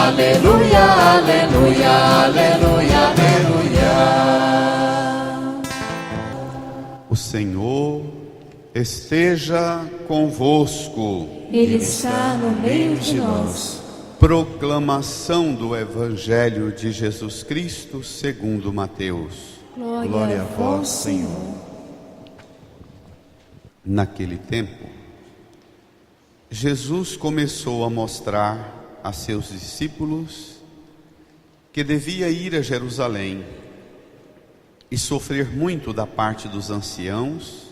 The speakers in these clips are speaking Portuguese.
aleluia, aleluia, aleluia, aleluia. O Senhor esteja convosco. Ele está no meio de nós. Proclamação do Evangelho de Jesus Cristo segundo Mateus. Glória a vós, Senhor. Naquele tempo, Jesus começou a mostrar a seus discípulos que devia ir a Jerusalém e sofrer muito da parte dos anciãos,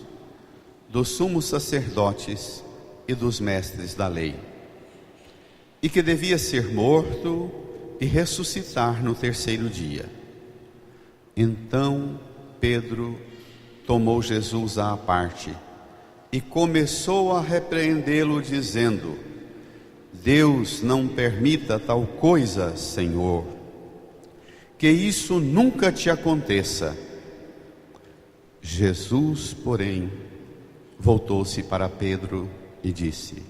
dos sumos sacerdotes e dos mestres da lei, e que devia ser morto e ressuscitar no terceiro dia. Então Pedro tomou Jesus à parte e começou a repreendê-lo, dizendo: Deus não permita tal coisa, Senhor, que isso nunca te aconteça. Jesus, porém, voltou-se para Pedro e disse: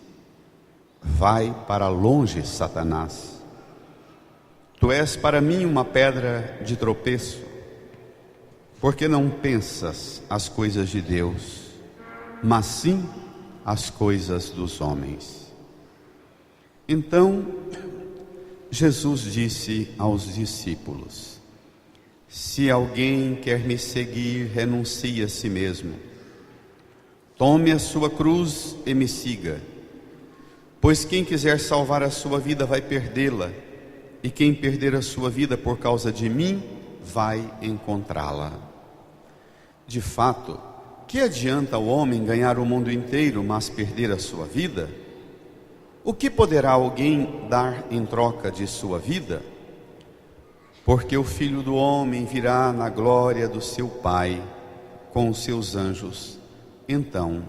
Vai para longe, Satanás. Tu és para mim uma pedra de tropeço, porque não pensas as coisas de Deus, mas sim as coisas dos homens. Então Jesus disse aos discípulos: Se alguém quer me seguir, renuncie a si mesmo. Tome a sua cruz e me siga. Pois quem quiser salvar a sua vida vai perdê-la, e quem perder a sua vida por causa de mim vai encontrá-la. De fato, que adianta o homem ganhar o mundo inteiro, mas perder a sua vida? O que poderá alguém dar em troca de sua vida? Porque o Filho do Homem virá na glória do seu Pai com os seus anjos. Então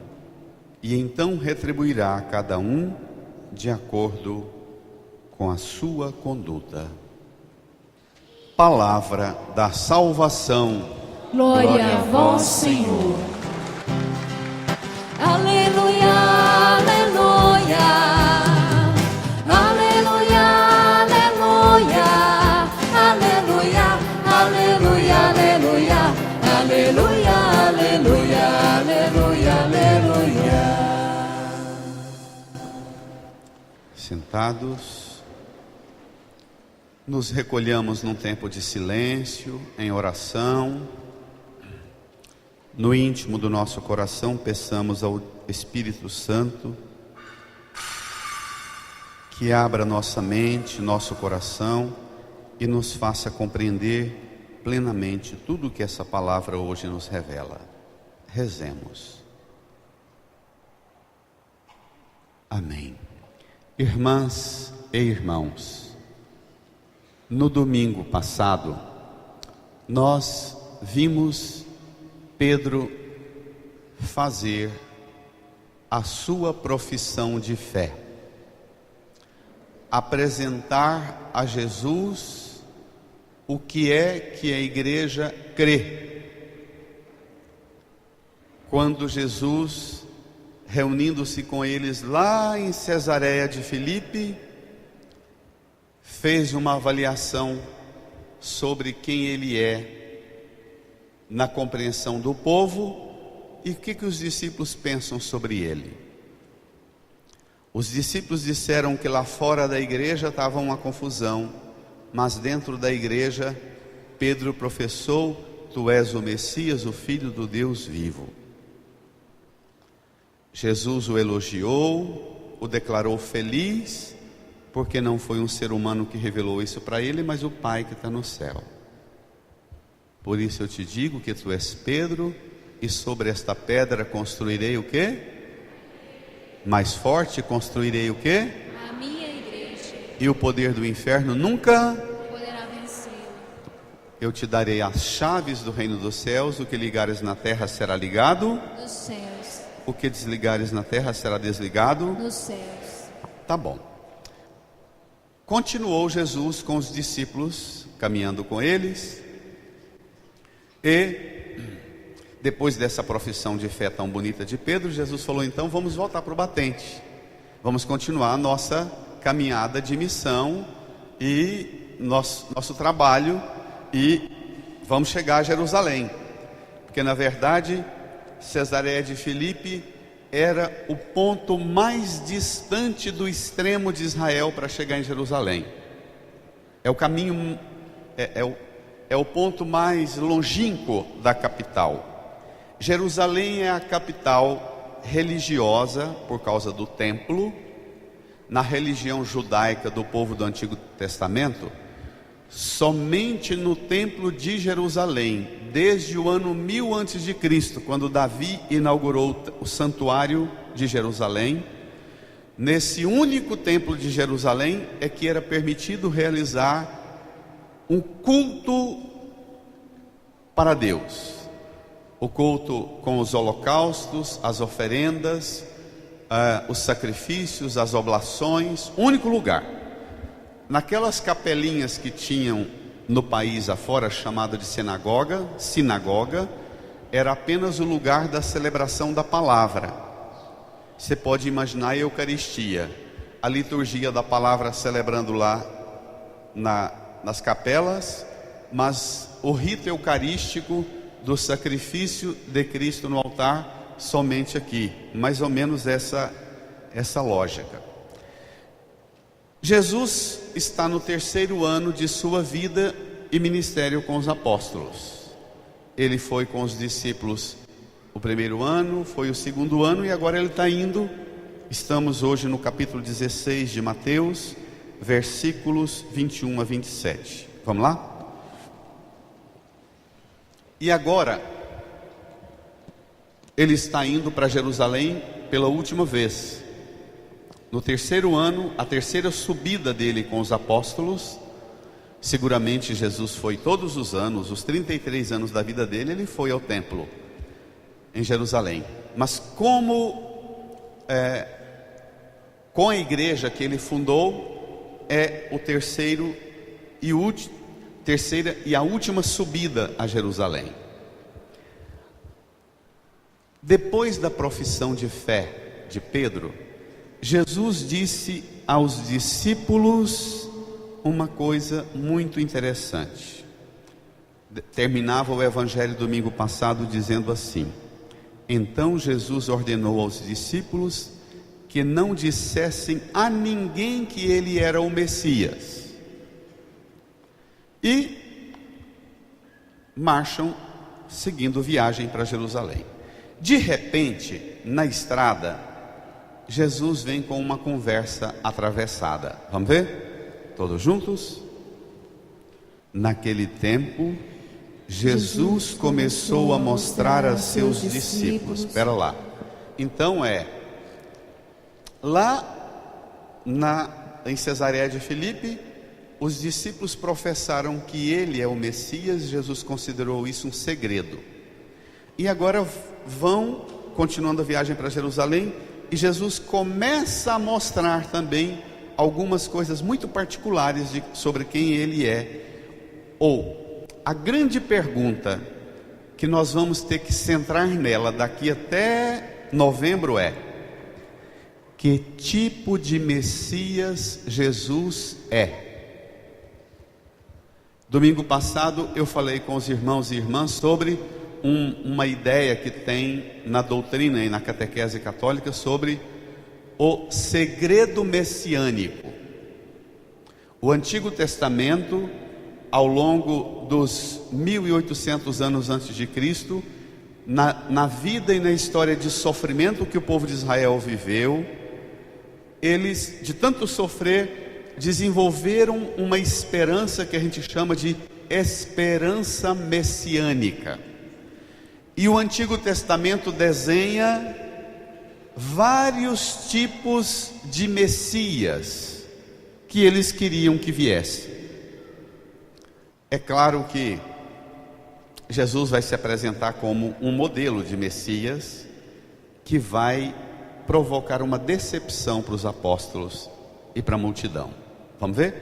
retribuirá a cada um de acordo com a sua conduta. Palavra da salvação. Glória a vós, Senhor. Aleluia, aleluia. Aleluia, aleluia. Aleluia, aleluia, aleluia. Aleluia, aleluia, aleluia, aleluia. Sentados, nos recolhamos num tempo de silêncio, em oração. No íntimo do nosso coração, peçamos ao Espírito Santo que abra nossa mente, nosso coração e nos faça compreender plenamente tudo o que essa palavra hoje nos revela. Rezemos. Amém. Irmãs e irmãos, no domingo passado, nós vimos Pedro fazer a sua profissão de fé, apresentar a Jesus o que é que a igreja crê. Quando Jesus, reunindo-se com eles lá em Cesareia de Filipe, fez uma avaliação sobre quem ele é na compreensão do povo e o que os discípulos pensam sobre ele. Os discípulos disseram que lá fora da igreja estava uma confusão, mas dentro da igreja Pedro professou: Tu és o Messias, o Filho do Deus vivo. Jesus o elogiou, o declarou feliz, porque não foi um ser humano que revelou isso para ele, mas o Pai que está no céu. Por isso eu te digo que tu és Pedro, e sobre esta pedra construirei o quê? Mais forte construirei o quê? A minha igreja. E o poder do inferno nunca Poderá vencê-lo. Eu te darei as chaves do reino dos céus. O que ligares na terra será ligado Nos céus. O que desligares na terra será desligado Nos céus. Tá bom. Continuou Jesus com os discípulos, caminhando com eles. E depois dessa profissão de fé tão bonita de Pedro, Jesus falou: então vamos voltar para o batente, vamos continuar a nossa caminhada de missão e nosso trabalho, e vamos chegar a Jerusalém, porque na verdade Cesareia de Filipe era o ponto mais distante do extremo de Israel para chegar em Jerusalém. É o caminho, é o ponto mais longínquo da capital. Jerusalém é a capital religiosa por causa do templo. Na religião judaica do povo do Antigo Testamento, somente no templo de Jerusalém, desde o ano 1000 a.C., quando Davi inaugurou o santuário de Jerusalém, nesse único templo de Jerusalém é que era permitido realizar um culto para Deus. O culto com os holocaustos, as oferendas, os sacrifícios, as oblações, único lugar. Naquelas capelinhas que tinham no país afora, chamada de sinagoga, era apenas o lugar da celebração da palavra. Você pode imaginar a Eucaristia, a liturgia da palavra celebrando lá nas capelas, mas o rito eucarístico do sacrifício de Cristo no altar somente aqui. Mais ou menos essa lógica. Jesus está no 3º ano de sua vida e ministério com os apóstolos. Ele foi com os discípulos o 1º ano, foi o 2º ano, e agora ele está indo. Estamos hoje no capítulo 16 de Mateus, versículos 21 a 27. Vamos lá? E agora ele está indo para Jerusalém pela última vez. No 3º ano, a 3ª subida dele com os apóstolos. Seguramente Jesus foi todos os anos, os 33 anos da vida dele, ele foi ao templo em Jerusalém. Mas com a igreja que ele fundou, é o terceira e a última subida a Jerusalém. Depois da profissão de fé de Pedro, Jesus disse aos discípulos uma coisa muito interessante. Terminava o evangelho domingo passado dizendo assim: então Jesus ordenou aos discípulos que não dissessem a ninguém que ele era o Messias. E marcham seguindo viagem para Jerusalém. De repente, na estrada, Jesus vem com uma conversa atravessada. Vamos ver? Todos juntos? Naquele tempo, Jesus começou a mostrar a seus discípulos. Espera lá. Então lá em Cesareia de Filipe, os discípulos professaram que ele é o Messias. Jesus considerou isso um segredo. E agora vão, continuando a viagem para Jerusalém, e Jesus começa a mostrar também algumas coisas muito particulares sobre quem ele é. Ou, a grande pergunta que nós vamos ter que centrar nela daqui até novembro é: que tipo de Messias Jesus é? Domingo passado eu falei com os irmãos e irmãs sobre uma ideia que tem na doutrina e na catequese católica sobre o segredo messiânico. O Antigo Testamento, ao longo dos 1800 anos antes de Cristo, na vida e na história de sofrimento que o povo de Israel viveu, eles, de tanto sofrer, desenvolveram uma esperança que a gente chama de esperança messiânica. E o Antigo Testamento desenha vários tipos de Messias que eles queriam que viesse. É claro que Jesus vai se apresentar como um modelo de Messias que vai provocar uma decepção para os apóstolos e para a multidão. Vamos ver?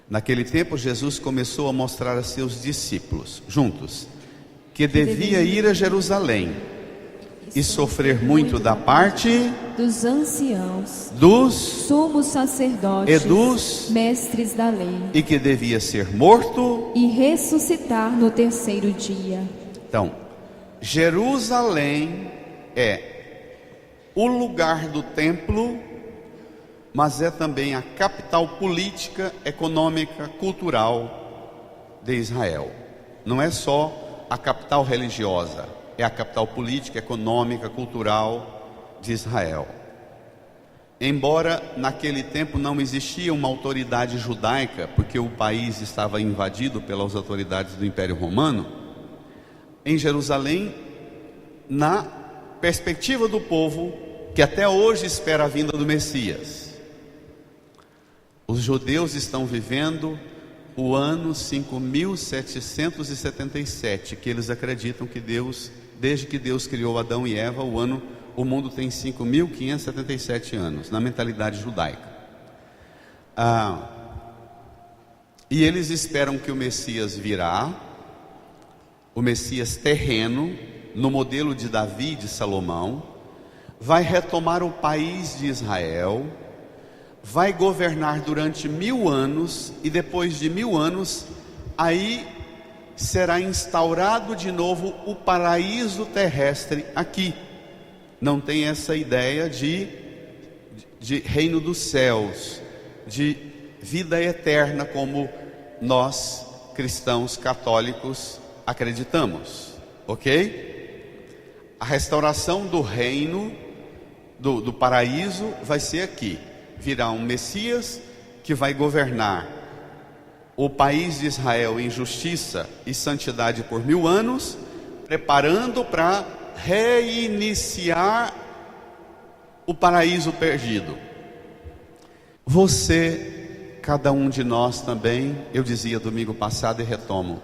Naquele tempo, Jesus começou a mostrar a seus discípulos, juntos, que devia ir a Jerusalém e sofrer muito da parte dos anciãos, dos sumos sacerdotes, e dos mestres da lei, e que devia ser morto. e ressuscitar no terceiro dia. Então, Jerusalém é o lugar do templo, mas é também a capital política, econômica, cultural de Israel. Não é só a capital religiosa, é a capital política, econômica, cultural de Israel. Embora naquele tempo não existia uma autoridade judaica, porque o país estava invadido pelas autoridades do Império Romano, em Jerusalém, na perspectiva do povo que até hoje espera a vinda do Messias, os judeus estão vivendo o ano 5.777, que eles acreditam que Deus, desde que Deus criou Adão e Eva, o mundo tem 5.577 anos, na mentalidade judaica. E eles esperam que o Messias virá, o Messias terreno, no modelo de Davi e de Salomão, vai retomar o país de Israel, vai governar durante 1000 anos, e depois de 1000 anos, aí será instaurado de novo o paraíso terrestre aqui. Não tem essa ideia de reino dos céus, de vida eterna, como nós cristãos católicos acreditamos, ok? A restauração do reino, do paraíso, vai ser aqui. Virá um Messias que vai governar o país de Israel em justiça e santidade por 1000 anos, preparando para reiniciar o paraíso perdido. Você, cada um de nós também, eu dizia domingo passado e retomo,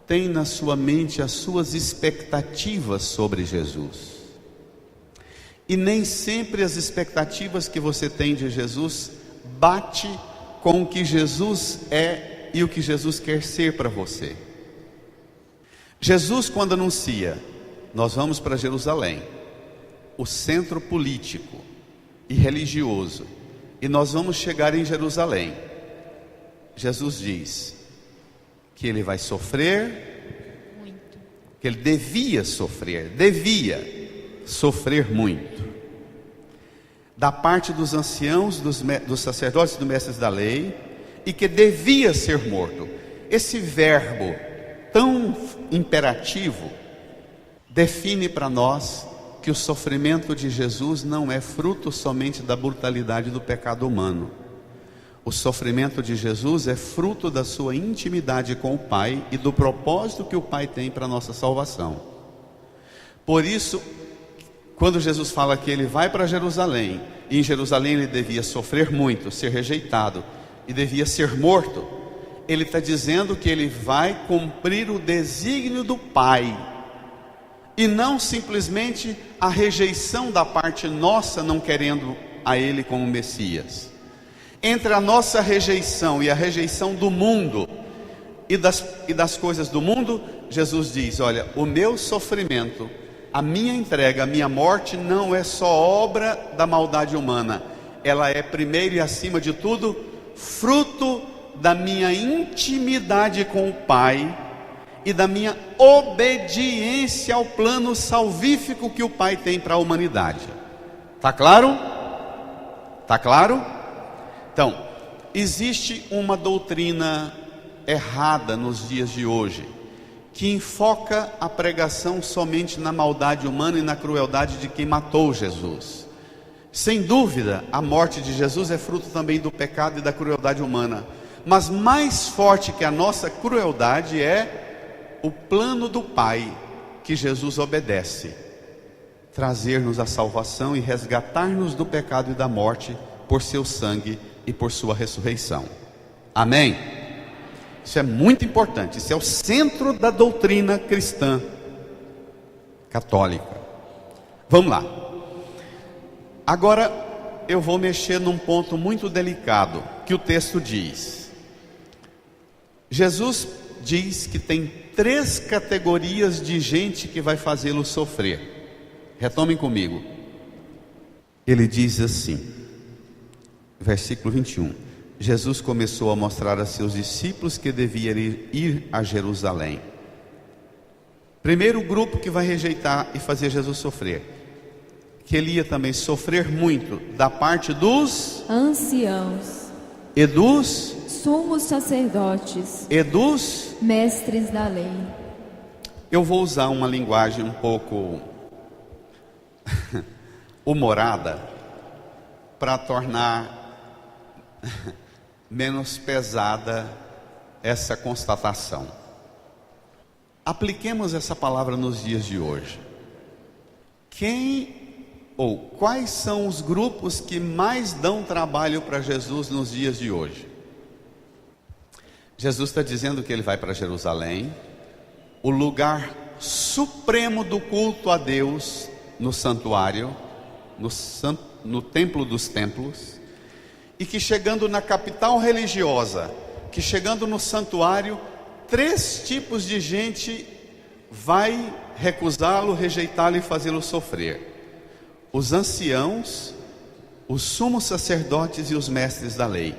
tem na sua mente as suas expectativas sobre Jesus. E nem sempre as expectativas que você tem de Jesus bate com o que Jesus é e o que Jesus quer ser para você. Jesus, quando anuncia, nós vamos para Jerusalém, o centro político e religioso, e nós vamos chegar em Jerusalém, Jesus diz que ele vai sofrer muito. Que ele devia sofrer muito, da parte dos anciãos, dos sacerdotes e dos mestres da lei, e que devia ser morto. Esse verbo tão imperativo define para nós que o sofrimento de Jesus não é fruto somente da brutalidade do pecado humano. O sofrimento de Jesus é fruto da sua intimidade com o Pai e do propósito que o Pai tem para a nossa salvação. Por isso, quando Jesus fala que ele vai para Jerusalém, e em Jerusalém ele devia sofrer muito, ser rejeitado e devia ser morto, ele está dizendo que ele vai cumprir o desígnio do Pai, e não simplesmente a rejeição da parte nossa, não querendo a ele como Messias. Entre a nossa rejeição e a rejeição do mundo e das coisas do mundo, Jesus diz: olha, o meu sofrimento, a minha entrega, a minha morte não é só obra da maldade humana, ela é primeiro e acima de tudo fruto da minha intimidade com o Pai e da minha obediência ao plano salvífico que o Pai tem para a humanidade. Tá claro? Tá claro? Então, existe uma doutrina errada nos dias de hoje, que enfoca a pregação somente na maldade humana e na crueldade de quem matou Jesus. Sem dúvida, a morte de Jesus é fruto também do pecado e da crueldade humana, mas mais forte que a nossa crueldade é o plano do Pai, que Jesus obedece: trazer-nos a salvação e resgatar-nos do pecado e da morte por seu sangue e por sua ressurreição. Amém? Isso é muito importante, isso é o centro da doutrina cristã católica. Vamos lá. Agora eu vou mexer num ponto muito delicado que o texto diz. Jesus diz que tem 3 categorias de gente que vai fazê-lo sofrer. Retomem comigo. Ele diz assim, versículo 21. Jesus começou a mostrar a seus discípulos que deviam ir a Jerusalém. Primeiro grupo que vai rejeitar e fazer Jesus sofrer. Que ele ia também sofrer muito da parte dos anciãos e dos sumos sacerdotes, e dos mestres da lei. Eu vou usar uma linguagem um pouco humorada para tornar menos pesada essa constatação. Apliquemos essa palavra nos dias de hoje. Quais são os grupos que mais dão trabalho para Jesus nos dias de hoje? Jesus está dizendo que ele vai para Jerusalém, o lugar supremo do culto a Deus, no santuário, no templo dos templos, e que chegando na capital religiosa, que chegando no santuário, 3 tipos de gente vai recusá-lo, rejeitá-lo e fazê-lo sofrer: os anciãos, os sumos sacerdotes e os mestres da lei.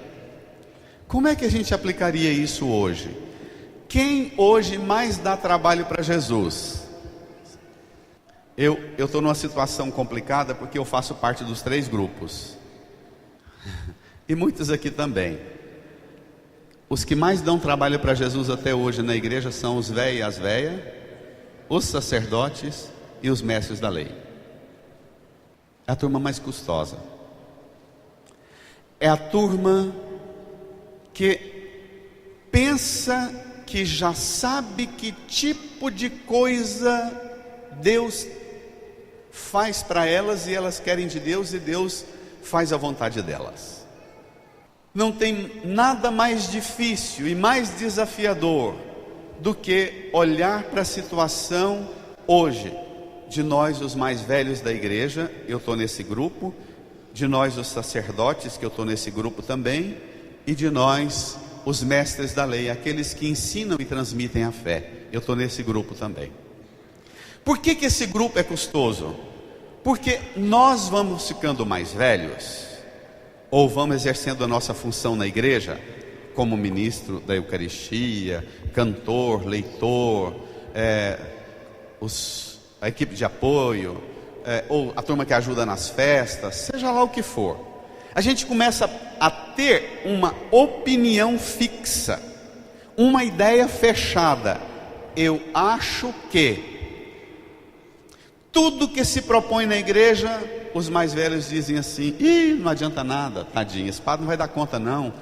Como é que a gente aplicaria isso hoje? Quem hoje mais dá trabalho para Jesus? Eu estou numa situação complicada porque eu faço parte dos 3 grupos. E muitos aqui também. Os que mais dão trabalho para Jesus até hoje na igreja são os véios e as véias, os sacerdotes e os mestres da lei. É a turma mais custosa. É a turma que pensa que já sabe que tipo de coisa Deus faz para elas e elas querem de Deus e Deus faz a vontade delas. Não tem nada mais difícil e mais desafiador do que olhar para a situação hoje de nós, os mais velhos da igreja, eu estou nesse grupo, de nós, os sacerdotes, que eu estou nesse grupo também, e de nós, os mestres da lei, aqueles que ensinam e transmitem a fé, eu estou nesse grupo também. Por que esse grupo é custoso? Porque nós vamos ficando mais velhos, ou vamos exercendo a nossa função na igreja, como ministro da Eucaristia, cantor, leitor, a equipe de apoio, ou a turma que ajuda nas festas, seja lá o que for. A gente começa a ter uma opinião fixa, uma ideia fechada. Eu acho que tudo que se propõe na igreja, os mais velhos dizem assim: não adianta nada, tadinho, esse padre não vai dar conta não.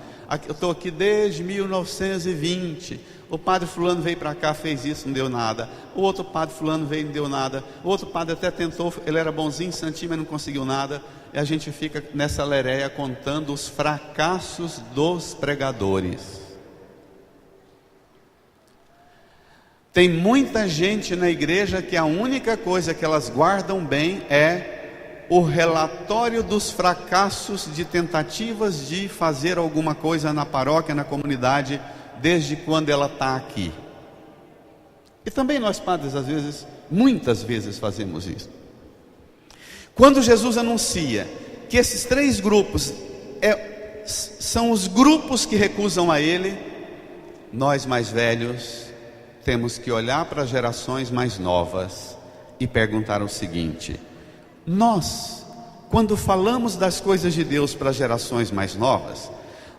Eu estou aqui desde 1920, o padre fulano veio para cá, fez isso, não deu nada. O outro padre fulano veio, não deu nada. O outro padre até tentou, ele era bonzinho, santinho, mas não conseguiu nada. E a gente fica nessa lereia contando os fracassos dos pregadores. Tem muita gente na igreja que a única coisa que elas guardam bem é o relatório dos fracassos de tentativas de fazer alguma coisa na paróquia, na comunidade, desde quando ela está aqui. E também nós padres, às vezes, muitas vezes fazemos isso. Quando Jesus anuncia que esses 3 grupos são os grupos que recusam a Ele, nós mais velhos temos que olhar para as gerações mais novas e perguntar o seguinte: nós, quando falamos das coisas de Deus para as gerações mais novas,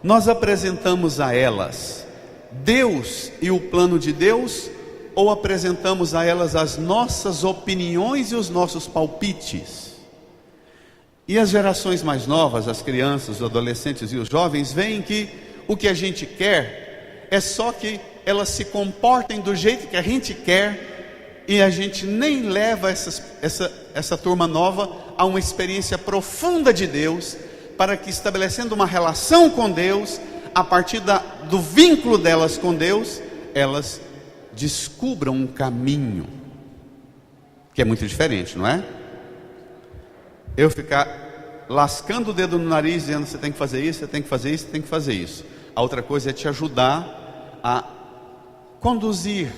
nós apresentamos a elas Deus e o plano de Deus, ou apresentamos a elas as nossas opiniões e os nossos palpites? E as gerações mais novas, as crianças, os adolescentes e os jovens, veem que o que a gente quer é só que elas se comportem do jeito que a gente quer, e a gente nem leva essa turma nova a uma experiência profunda de Deus, para que, estabelecendo uma relação com Deus, a partir do vínculo delas com Deus, elas descubram um caminho que é muito diferente, não é? Eu ficar lascando o dedo no nariz dizendo: você tem que fazer isso, você tem que fazer isso, você tem que fazer isso. A outra coisa é te ajudar a conduzir,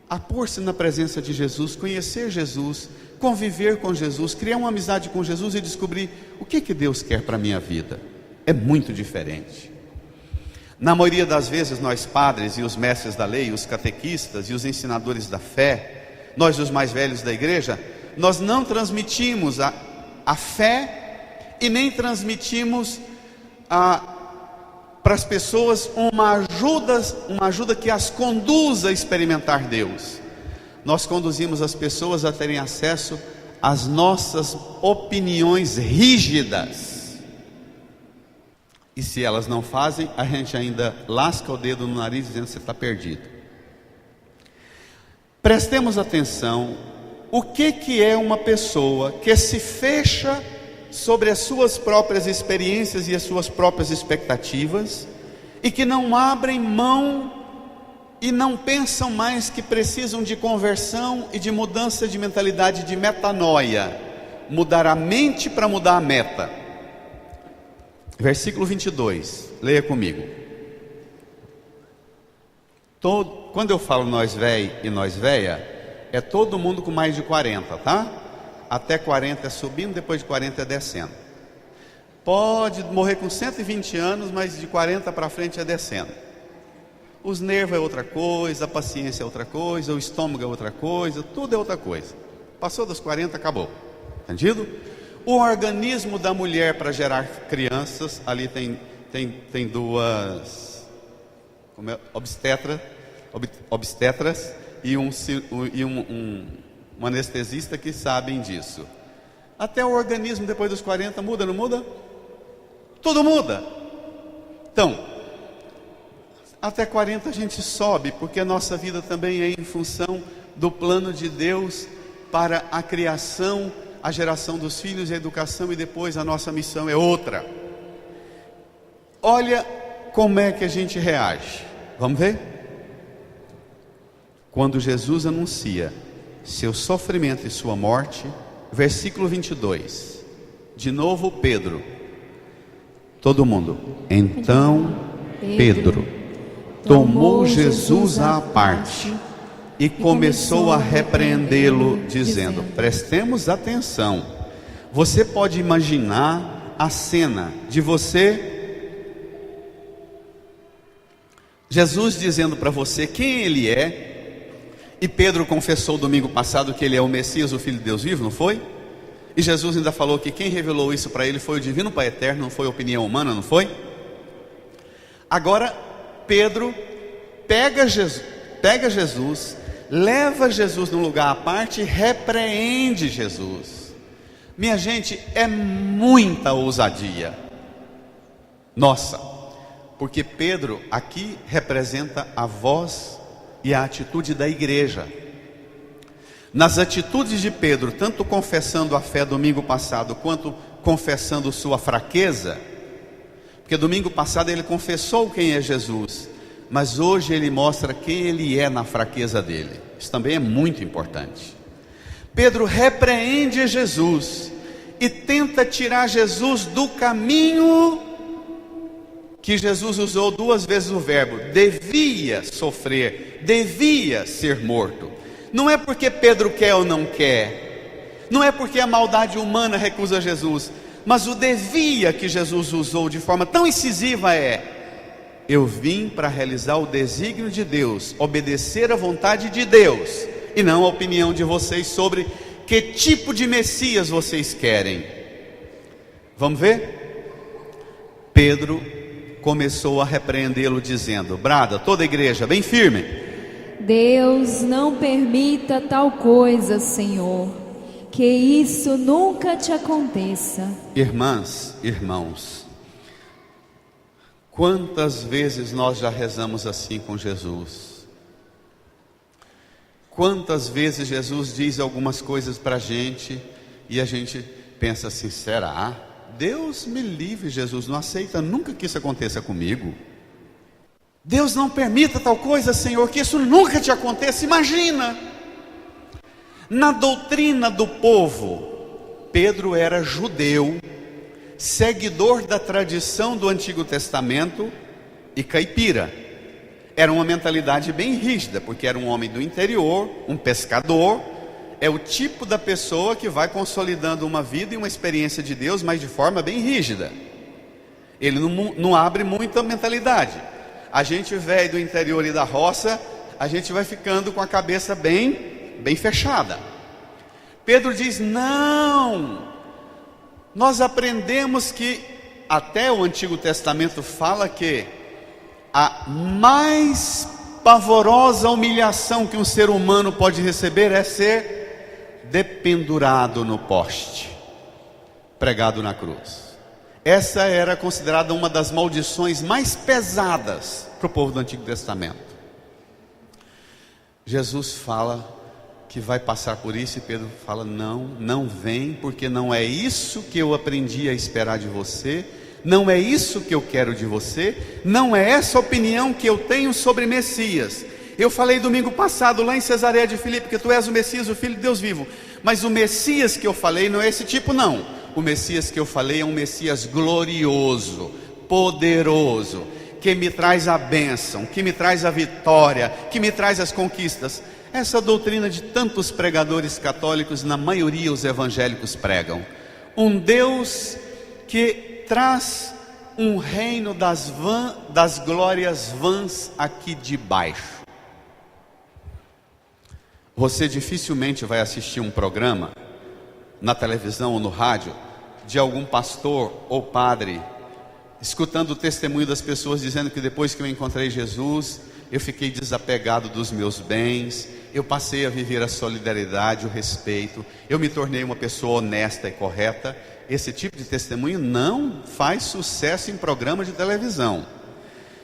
a pôr-se na presença de Jesus, conhecer Jesus, conviver com Jesus, criar uma amizade com Jesus e descobrir o que Deus quer para a minha vida. É muito diferente. Na maioria das vezes, nós padres e os mestres da lei, os catequistas e os ensinadores da fé, nós os mais velhos da igreja, nós não transmitimos a fé e nem transmitimos para as pessoas uma ajuda que as conduza a experimentar Deus. Nós conduzimos as pessoas a terem acesso às nossas opiniões rígidas. E se elas não fazem, a gente ainda lasca o dedo no nariz dizendo que você está perdido. Prestemos atenção, o que é uma pessoa que se fecha sobre as suas próprias experiências e as suas próprias expectativas, e que não abrem mão e não pensam mais que precisam de conversão e de mudança de mentalidade, de metanoia, mudar a mente para mudar a meta. Versículo 22, leia comigo. Quando eu falo nós véi e nós véia, é todo mundo com mais de 40, tá? Até 40 é subindo, depois de 40 é descendo. Pode morrer com 120 anos, mas de 40 para frente é descendo. Os nervos é outra coisa, a paciência é outra coisa, o estômago é outra coisa, tudo é outra coisa. Passou dos 40, acabou. Entendido? O organismo da mulher para gerar crianças, ali tem duas obstetras e um anestesista que sabem disso. Até o organismo depois dos 40 muda, não muda? Tudo muda. Então, até 40 a gente sobe, porque a nossa vida também é em função do plano de Deus para a criação, a geração dos filhos, a educação, e depois a nossa missão é outra. Olha como é que a gente reage. Vamos ver? Quando Jesus anuncia seu sofrimento e sua morte, versículo 22, de novo Pedro, todo mundo, então Pedro tomou Jesus à parte e começou a repreendê-lo, dizendo, prestemos atenção, você pode imaginar a cena de Jesus dizendo para você quem ele é, e Pedro confessou domingo passado que ele é o Messias, o Filho de Deus vivo, não foi? E Jesus ainda falou que quem revelou isso para ele foi o Divino Pai Eterno, não foi opinião humana, não foi? Agora Pedro pega Jesus, leva Jesus num lugar à parte e repreende Jesus. Minha gente, é muita ousadia. Nossa, porque Pedro aqui representa a voz e a atitude da igreja. Nas atitudes de Pedro, tanto confessando a fé domingo passado, quanto confessando sua fraqueza, porque domingo passado ele confessou quem é Jesus, mas hoje ele mostra quem ele é na fraqueza dele. Isso também é muito importante. Pedro repreende Jesus e tenta tirar Jesus do caminho que Jesus usou duas vezes o verbo, devia sofrer, devia ser morto. Não é porque Pedro quer ou não quer, não é porque a maldade humana recusa Jesus, mas o devia que Jesus usou de forma tão incisiva eu vim para realizar o desígnio de Deus, obedecer à vontade de Deus, e não a opinião de vocês sobre que tipo de Messias vocês querem. Vamos ver? Pedro começou a repreendê-lo dizendo, brada, toda a igreja, bem firme, Deus não permita tal coisa, Senhor, que isso nunca te aconteça. Irmãs, irmãos, quantas vezes nós já rezamos assim com Jesus? Quantas vezes Jesus diz algumas coisas para a gente e a gente pensa assim, será? Deus me livre, Jesus não aceita nunca que isso aconteça comigo. Deus não permita tal coisa, Senhor, que isso nunca te aconteça. Imagina, na doutrina do povo, Pedro era judeu, seguidor da tradição do Antigo Testamento e caipira. Era uma mentalidade bem rígida, porque era um homem do interior, um pescador, é o tipo da pessoa que vai consolidando uma vida e uma experiência de Deus, mas de forma bem rígida. Ele não abre muita mentalidade. A gente velho do interior e da roça, a gente vai ficando com a cabeça bem fechada. Pedro diz: não, nós aprendemos que até o Antigo Testamento fala que a mais pavorosa humilhação que um ser humano pode receber é ser dependurado no poste, pregado na cruz. Essa era considerada uma das maldições mais pesadas para o povo do Antigo Testamento. Jesus fala que vai passar por isso, e Pedro fala: não vem, porque não é isso que eu aprendi a esperar de você, não é isso que eu quero de você, não é essa opinião que eu tenho sobre Messias. Eu falei domingo passado lá em Cesareia de Filipe que tu és o Messias, o Filho de Deus vivo, mas o Messias que eu falei não é esse tipo não. O Messias que eu falei é um Messias glorioso, poderoso, que me traz a bênção, que me traz a vitória, que me traz as conquistas. Essa doutrina de tantos pregadores católicos, na maioria os evangélicos pregam. Um Deus que traz um reino das glórias vãs aqui de baixo. Você dificilmente vai assistir um programa na televisão ou no rádio de algum pastor ou padre escutando o testemunho das pessoas dizendo que depois que eu encontrei Jesus, eu fiquei desapegado dos meus bens, eu passei a viver a solidariedade, o respeito, eu me tornei uma pessoa honesta e correta. Esse tipo de testemunho não faz sucesso em programa de televisão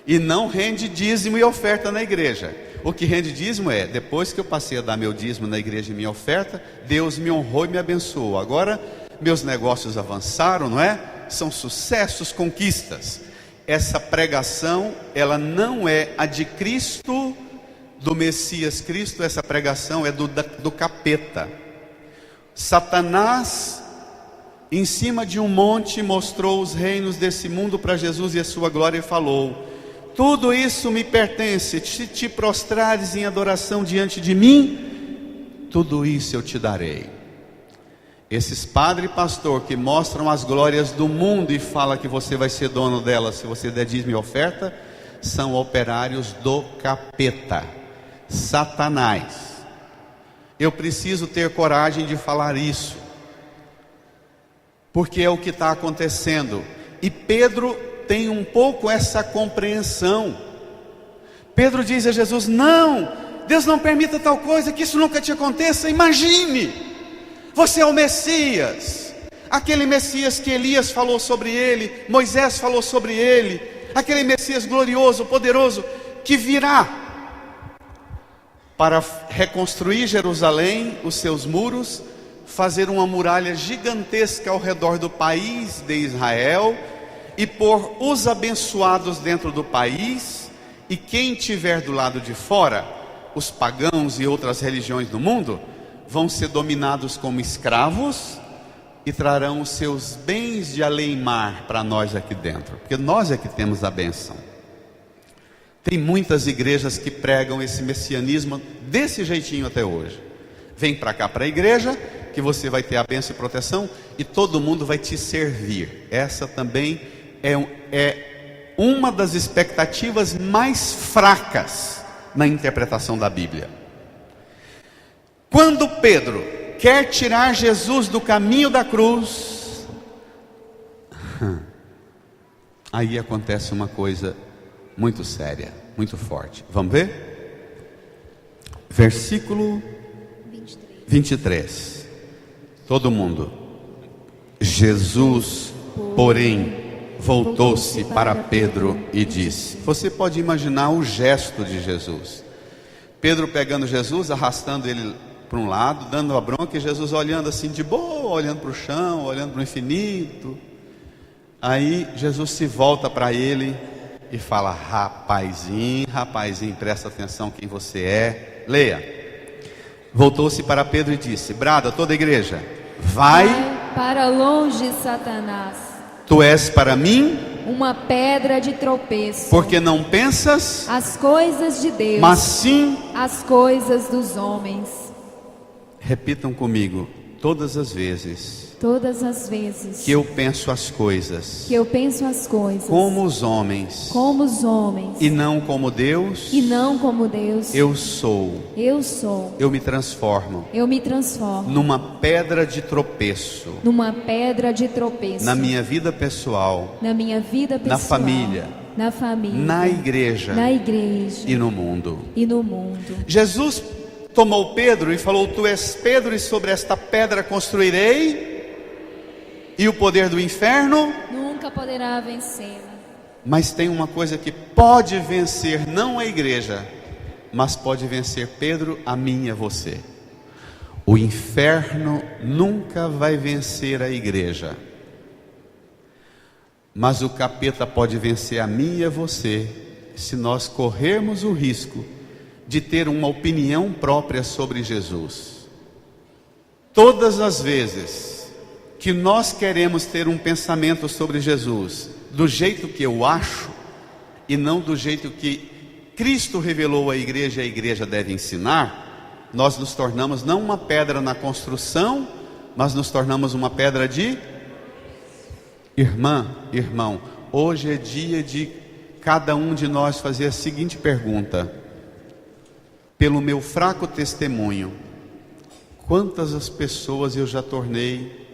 e não rende dízimo e oferta na igreja. O que rende dízimo é: depois que eu passei a dar meu dízimo na igreja e minha oferta, Deus me honrou e me abençoou. Agora meus negócios avançaram, não é? São sucessos, conquistas. Essa pregação, ela não é a de Cristo, do Messias Cristo. Essa pregação é do capeta. Satanás, em cima de um monte, mostrou os reinos desse mundo para Jesus e a sua glória e falou: tudo isso me pertence, se te prostrares em adoração diante de mim, tudo isso eu te darei. Esses padre e pastor que mostram as glórias do mundo e fala que você vai ser dono delas se você der dízimo e oferta, são operários do capeta, Satanás. Eu preciso ter coragem de falar isso, porque é o que está acontecendo. E Pedro tem um pouco essa compreensão. Pedro diz a Jesus: não, Deus não permita tal coisa, que isso nunca te aconteça. Imagine, você é o Messias, aquele Messias que Elias falou sobre ele, Moisés falou sobre ele, aquele Messias glorioso, poderoso, que virá para reconstruir Jerusalém, os seus muros, fazer uma muralha gigantesca ao redor do país de Israel e pôr os abençoados dentro do país, e quem estiver do lado de fora, os pagãos e outras religiões do mundo, vão ser dominados como escravos e trarão os seus bens de além-mar para nós aqui dentro, porque nós é que temos a bênção. Tem muitas igrejas que pregam esse messianismo desse jeitinho até hoje. Vem para cá, para a igreja, que você vai ter a bênção e proteção, e todo mundo vai te servir. Essa também é uma das expectativas mais fracas na interpretação da Bíblia. Quando Pedro quer tirar Jesus do caminho da cruz, aí acontece uma coisa muito séria, muito forte. Vamos ver? Versículo 23. Todo mundo. Jesus, porém, voltou-se para Pedro e disse. Você pode imaginar o gesto de Jesus. Pedro pegando Jesus, arrastando ele para um lado, dando a bronca, e Jesus olhando assim de boa, olhando para o chão, olhando para o infinito. Aí Jesus se volta para ele e fala: rapazinho, presta atenção quem você é. Leia. Voltou-se para Pedro e disse: brada toda a igreja, vai para longe, Satanás. Tu és para mim uma pedra de tropeço, porque não pensas as coisas de Deus, mas sim as coisas dos homens. Repitam comigo: todas as vezes Todas as vezes que eu penso as coisas que eu penso as coisas como os homens como os homens e não como Deus, e não como Deus, eu sou, eu me transformo me transformo numa pedra de tropeço numa pedra de tropeço na minha vida pessoal, na minha vida pessoal, na família, na igreja e no mundo. Jesus tomou Pedro e falou: tu és Pedro, e sobre esta pedra construirei, e o poder do inferno nunca poderá vencê-la. Mas tem uma coisa que pode vencer, não a igreja, mas pode vencer Pedro, a mim e a você. O inferno nunca vai vencer a igreja, mas o capeta pode vencer a mim e a você, se nós corrermos o risco de ter uma opinião própria sobre Jesus. Todas as vezes que nós queremos ter um pensamento sobre Jesus do jeito que eu acho, e não do jeito que Cristo revelou à igreja e a igreja deve ensinar, nós nos tornamos não uma pedra na construção, mas nos tornamos uma pedra de... Irmão, hoje é dia de cada um de nós fazer a seguinte pergunta: pelo meu fraco testemunho, quantas as pessoas eu já tornei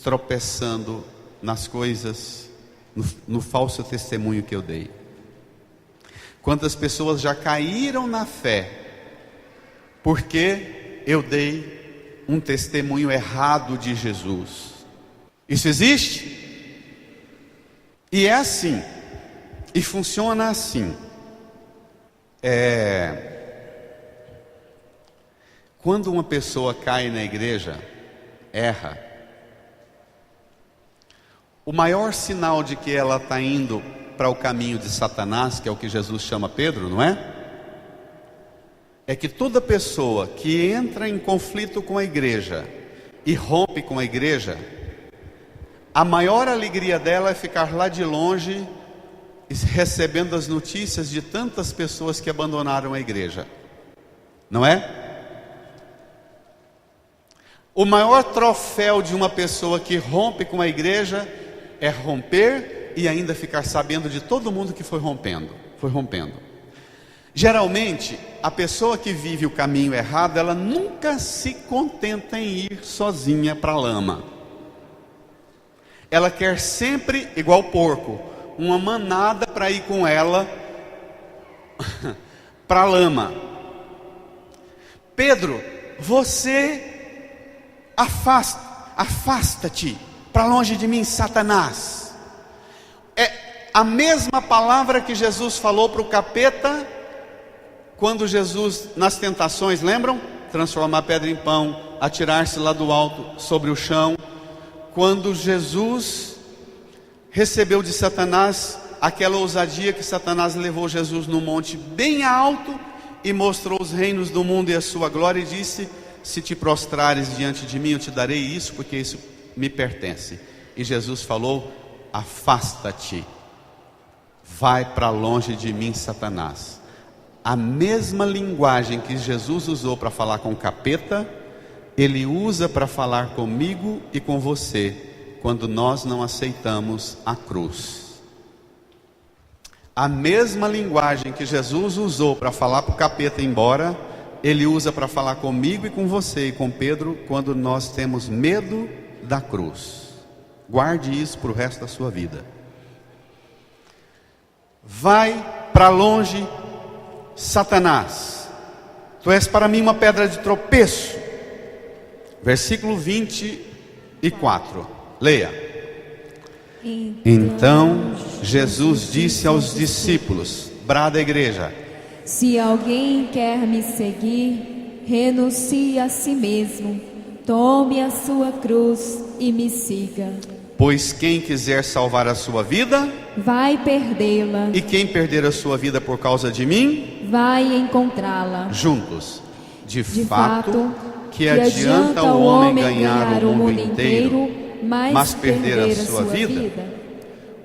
tropeçando nas coisas, no falso testemunho que eu dei? Quantas pessoas já caíram na fé porque eu dei um testemunho errado de Jesus? Isso existe? E é assim, e funciona assim. Quando uma pessoa cai na igreja, erra, o maior sinal de que ela está indo para o caminho de Satanás, que é o que Jesus chama Pedro, não é? É que toda pessoa que entra em conflito com a igreja e rompe com a igreja, a maior alegria dela é ficar lá de longe, recebendo as notícias de tantas pessoas que abandonaram a igreja, não é? O maior troféu de uma pessoa que rompe com a igreja é romper e ainda ficar sabendo de todo mundo que foi rompendo. Geralmente, a pessoa que vive o caminho errado, ela nunca se contenta em ir sozinha para a lama. Ela quer sempre, igual porco, uma manada para ir com ela para a lama. Pedro, você afasta-te para longe de mim, Satanás. É a mesma palavra que Jesus falou para o capeta quando Jesus, nas tentações, lembram? Transformar a pedra em pão, atirar-se lá do alto sobre o chão. Quando Jesus recebeu de Satanás aquela ousadia que Satanás levou Jesus num monte bem alto e mostrou os reinos do mundo e a sua glória, e disse: se te prostrares diante de mim, eu te darei isso, porque isso me pertence. E Jesus falou: afasta-te, vai para longe de mim, Satanás. A mesma linguagem que Jesus usou para falar com o capeta, Ele usa para falar comigo e com você, quando nós não aceitamos a cruz. A mesma linguagem que Jesus usou para falar para o capeta ir embora, Ele usa para falar comigo e com você e com Pedro, quando nós temos medo da cruz. Guarde isso para o resto da sua vida. Vai para longe, Satanás, tu és para mim uma pedra de tropeço. Versículo 24, leia. Então Jesus disse aos discípulos, brada a igreja: se alguém quer me seguir, renuncie a si mesmo, tome a sua cruz e me siga. Pois quem quiser salvar a sua vida, vai perdê-la. E quem perder a sua vida por causa de mim, vai encontrá-la. Juntos. De fato, que adianta o homem ganhar o mundo inteiro, mas perder a sua vida?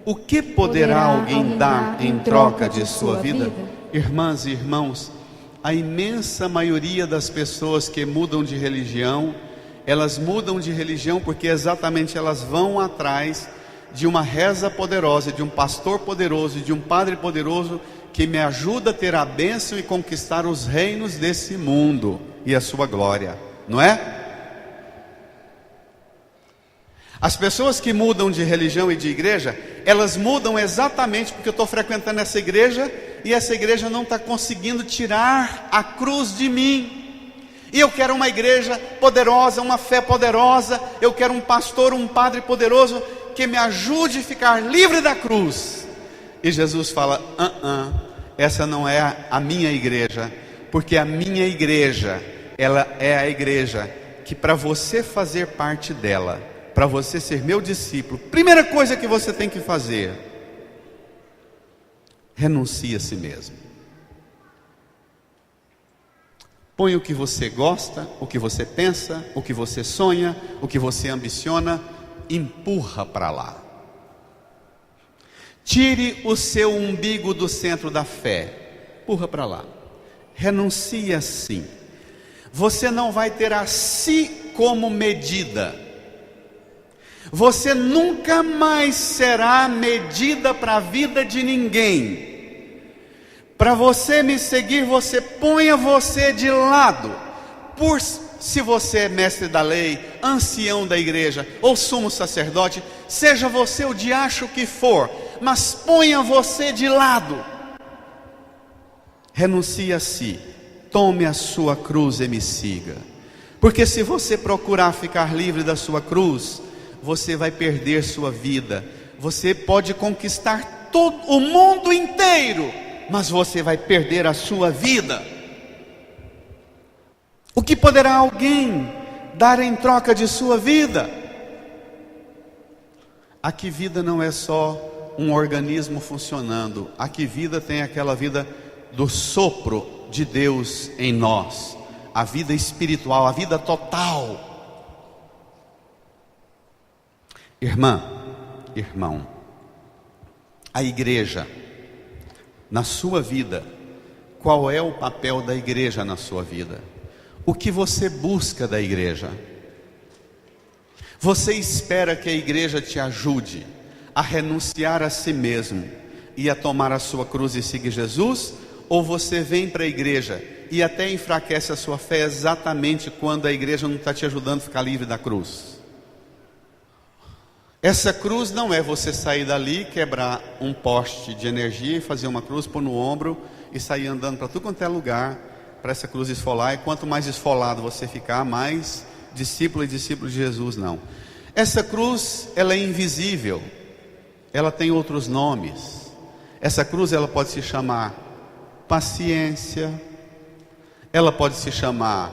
O que poderá alguém dar em troca de sua vida? Irmãs e irmãos, a imensa maioria das pessoas que mudam de religião, elas mudam de religião porque exatamente elas vão atrás de uma reza poderosa, de um pastor poderoso, de um padre poderoso, que me ajuda a ter a bênção e conquistar os reinos desse mundo e a sua glória, não é? As pessoas que mudam de religião e de igreja, elas mudam exatamente porque eu estou frequentando essa igreja e essa igreja não está conseguindo tirar a cruz de mim. E eu quero uma igreja poderosa, uma fé poderosa, eu quero um pastor, um padre poderoso que me ajude a ficar livre da cruz. E Jesus fala, essa não é a minha igreja, porque a minha igreja, ela é a igreja que para você fazer parte dela, para você ser meu discípulo, primeira coisa que você tem que fazer, renuncie a si mesmo. Põe o que você gosta, o que você pensa, o que você sonha, o que você ambiciona, empurra para lá. Tire o seu umbigo do centro da fé, empurra para lá. Renuncie a si. Você não vai ter a si como medida. Você nunca mais será medida para a vida de ninguém. Para você me seguir, você ponha você de lado. Se você é mestre da lei, ancião da igreja ou sumo sacerdote, seja você o diacho que for, mas ponha você de lado. Renuncie a si, tome a sua cruz e me siga. Porque se você procurar ficar livre da sua cruz, você vai perder sua vida. Você pode conquistar todo o mundo inteiro, mas você vai perder a sua vida. O que poderá alguém dar em troca de sua vida? Aqui vida não é só um organismo funcionando. Aqui vida tem aquela vida do sopro de Deus em nós, a vida espiritual, a vida total. Irmã, irmão, a igreja, na sua vida, qual é o papel da igreja na sua vida? O que você busca da igreja? Você espera que a igreja te ajude a renunciar a si mesmo e a tomar a sua cruz e seguir Jesus? Ou você vem para a igreja e até enfraquece a sua fé exatamente quando a igreja não está te ajudando a ficar livre da cruz? Essa cruz não é você sair dali, quebrar um poste de energia e fazer uma cruz, pôr no ombro e sair andando para tudo quanto é lugar, para essa cruz esfolar. E quanto mais esfolado você ficar, mais discípulo e discípulo de Jesus. Não. Essa cruz, ela é invisível. Ela tem outros nomes. Essa cruz, ela pode se chamar paciência. Ela pode se chamar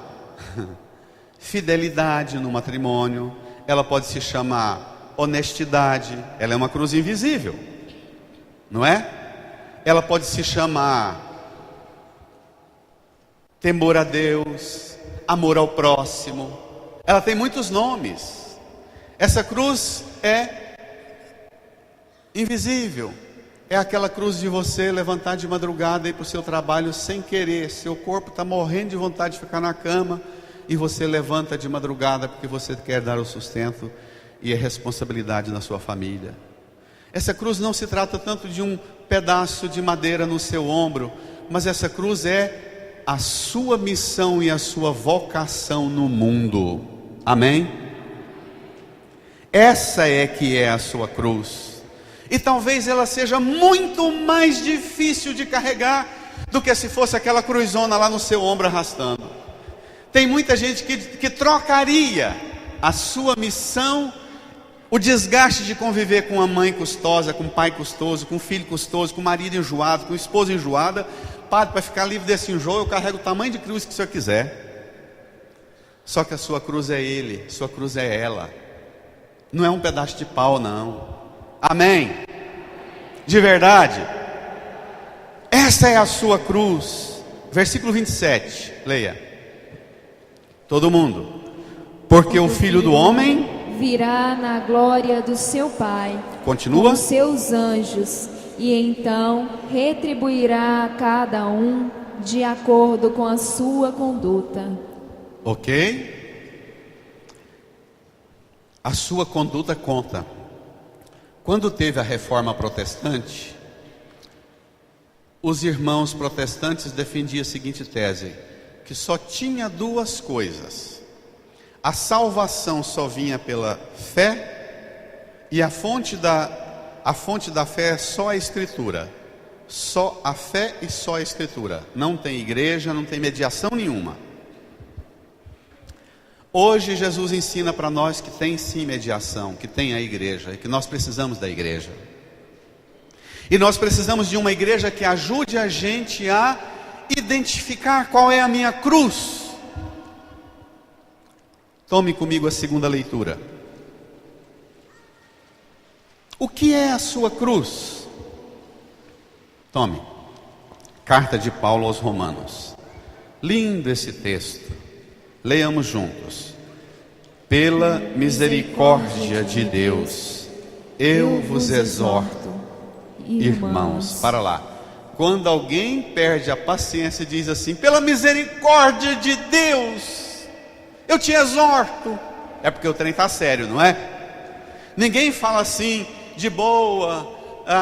fidelidade no matrimônio. Ela pode se chamar honestidade. Ela é uma cruz invisível, não é? Ela pode se chamar temor a Deus, amor ao próximo. Ela tem muitos nomes. Essa cruz é invisível. É aquela cruz de você levantar de madrugada e ir para o seu trabalho sem querer. Seu corpo está morrendo de vontade de ficar na cama e você levanta de madrugada porque você quer dar o sustento e a responsabilidade na sua família. Essa cruz não se trata tanto de um pedaço de madeira no seu ombro, mas essa cruz é a sua missão e a sua vocação no mundo. Amém? Essa é que é a sua cruz. E talvez ela seja muito mais difícil de carregar do que se fosse aquela cruzona lá no seu ombro arrastando. Tem muita gente que trocaria a sua missão, o desgaste de conviver com uma mãe custosa, com um pai custoso, com um filho custoso, com um marido enjoado, com uma esposa enjoada. Padre, para ficar livre desse enjoo, eu carrego o tamanho de cruz que o senhor quiser. Só que a sua cruz é Ele, sua cruz é ela. Não é um pedaço de pau, não. Amém? De verdade. Essa é a sua cruz. Versículo 27, leia. Todo mundo. Porque o Filho do Homem virá na glória do seu Pai, continua, com seus anjos, e então retribuirá a cada um de acordo com a sua conduta. Ok? A sua conduta conta. Quando teve a reforma protestante, os irmãos protestantes defendiam a seguinte tese: que só tinha duas coisas. A salvação só vinha pela fé, e a fonte da fé é só a Escritura. Só a fé e só a Escritura. Não tem igreja, não tem mediação nenhuma. Hoje Jesus ensina para nós que tem sim mediação, que tem a igreja, e que nós precisamos da igreja. E nós precisamos de uma igreja que ajude a gente a identificar qual é a minha cruz. Tome comigo a segunda leitura. O que é a sua cruz? Tome. Carta de Paulo aos Romanos. Lindo esse texto. Leiamos juntos. Pela misericórdia de Deus, eu vos exorto, irmãos. Para lá. Quando alguém perde a paciência e diz assim: pela misericórdia de Deus, eu te exorto, é porque o trem está sério, não é? Ninguém fala assim, de boa,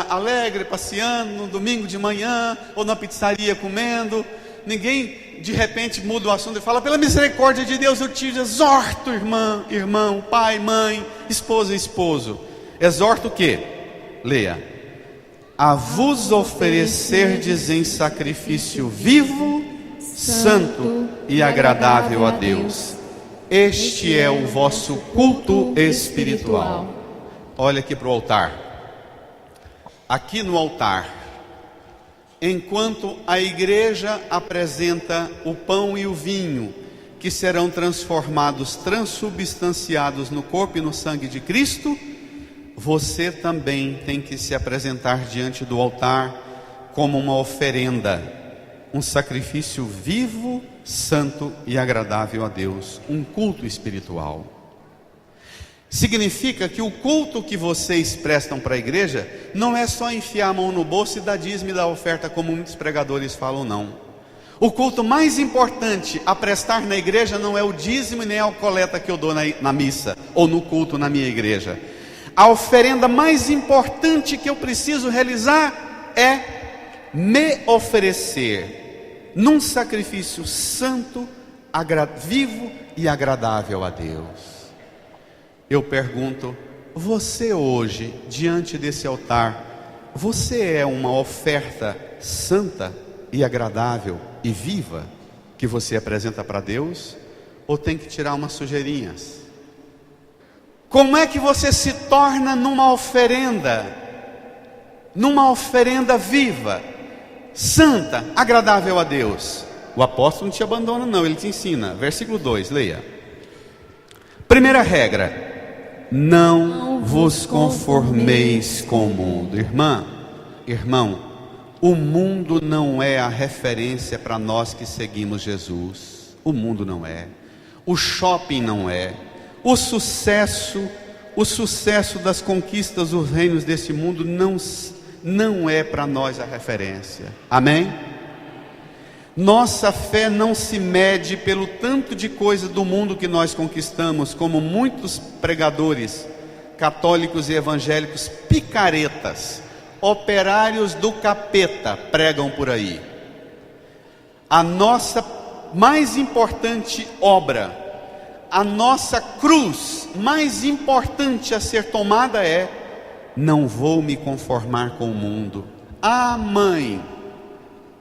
alegre, passeando no domingo de manhã, ou na pizzaria comendo. Ninguém de repente muda o assunto e fala: pela misericórdia de Deus eu te exorto, irmã, irmão, pai, mãe, esposa e esposo. Exorto o quê? Leia. A vos oferecerdes em sacrifício vivo, santo e agradável a Deus. Este é o vosso culto espiritual. Olha aqui para o altar. Aqui no altar, enquanto a igreja apresenta o pão e o vinho, que serão transformados, transubstanciados no corpo e no sangue de Cristo, você também tem que se apresentar diante do altar como uma oferenda, um sacrifício vivo, santo e agradável a Deus, um culto espiritual. Significa que o culto que vocês prestam para a igreja não é só enfiar a mão no bolso e dar dízimo e dar oferta, como muitos pregadores falam, não. O culto mais importante a prestar na igreja não é o dízimo e nem a coleta que eu dou na missa ou no culto na minha igreja. A oferenda mais importante que eu preciso realizar é me oferecer num sacrifício santo, vivo e agradável a Deus. Eu pergunto: você hoje, diante desse altar, você é uma oferta santa e agradável e viva que você apresenta para Deus? Ou tem que tirar umas sujeirinhas? Como é que você se torna numa oferenda viva, santa, agradável a Deus? O apóstolo não te abandona não, ele te ensina. Versículo 2, leia. Primeira regra: não vos conformeis com o mundo. Irmão, o mundo não é a referência para nós que seguimos Jesus. O mundo não é. O shopping não é. O sucesso das conquistas dos reinos desse mundo não é para nós a referência. Amém? Nossa fé não se mede pelo tanto de coisa do mundo que nós conquistamos, como muitos pregadores católicos e evangélicos picaretas, operários do capeta, pregam por aí. A nossa mais importante obra, a nossa cruz mais importante a ser tomada é: não vou me conformar com o mundo. Ah, mãe,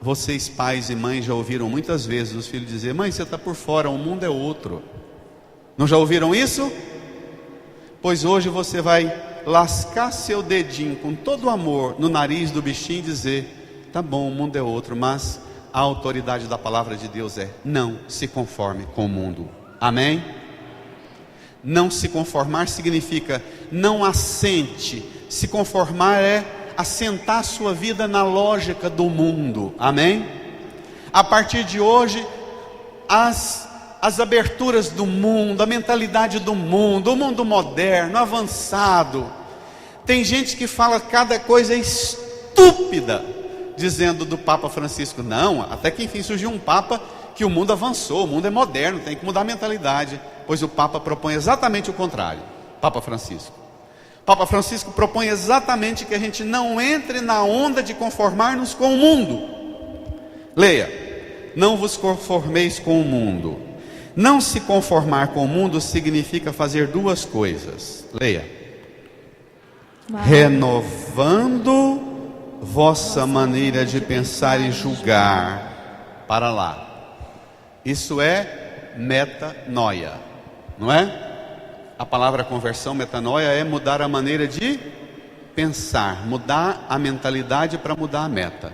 vocês pais e mães já ouviram muitas vezes os filhos dizer: mãe, você está por fora, o mundo é outro. Não já ouviram isso? Pois hoje você vai lascar seu dedinho com todo amor no nariz do bichinho e dizer: tá bom, o mundo é outro, mas a autoridade da palavra de Deus é: não se conforme com o mundo. Amém? Não se conformar significa não assente. Se conformar é assentar sua vida na lógica do mundo. Amém? A partir de hoje, as aberturas do mundo, a mentalidade do mundo, o mundo moderno, avançado. Tem gente que fala cada coisa estúpida estúpida, dizendo do Papa Francisco: não, até que enfim surgiu um Papa que o mundo avançou, o mundo é moderno, tem que mudar a mentalidade. Pois o Papa propõe exatamente o contrário. Papa Francisco propõe exatamente que a gente não entre na onda de conformar-nos com o mundo. Leia: não vos conformeis com o mundo. Não se conformar com o mundo significa fazer duas coisas. Leia: renovando vossa maneira de pensar e julgar. Para lá. Isso é metanoia, não é? A palavra conversão, metanoia, é mudar a maneira de pensar, mudar a mentalidade para mudar a meta.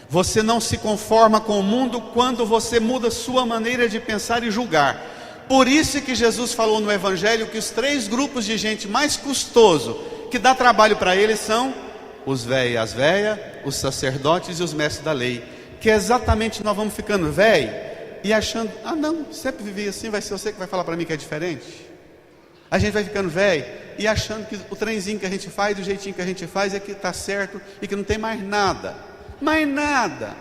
Você não se conforma com o mundo quando você muda sua maneira de pensar e julgar. Por isso que Jesus falou no Evangelho que os 3 grupos de gente mais custoso, que dá trabalho para eles, são os véios e as véias, os sacerdotes e os mestres da lei. Que é exatamente nós vamos ficando velho e achando: ah não, sempre vivi assim, vai ser você que vai falar para mim que é diferente. A gente vai ficando velho e achando que o trenzinho que a gente faz, do jeitinho que a gente faz, é que está certo e que não tem mais nada. Mais nada.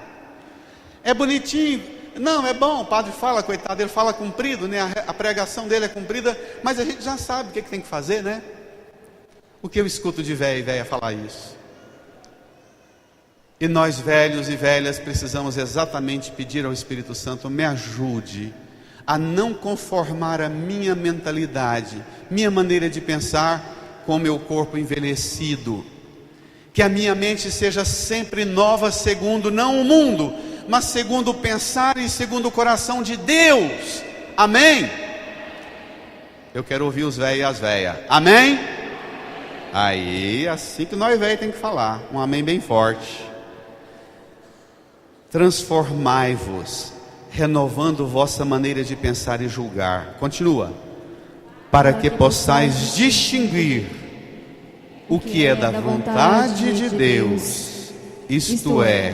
É bonitinho. Não, é bom, o padre fala, coitado, ele fala comprido, né? A pregação dele é comprida, mas a gente já sabe o que tem que fazer, né? O que eu escuto de velho e velha falar isso? E nós velhos e velhas precisamos exatamente pedir ao Espírito Santo: me ajude a não conformar a minha mentalidade, minha maneira de pensar com o meu corpo envelhecido. Que a minha mente seja sempre nova, segundo não o mundo, mas segundo o pensar e segundo o coração de Deus. Amém? Eu quero ouvir os velhos e as velhas. Amém? Aí, assim que nós velhos tem que falar. Um amém bem forte. Transformai-vos, renovando vossa maneira de pensar e julgar. Continua. Para que possais distinguir o que é da vontade de Deus, isto é,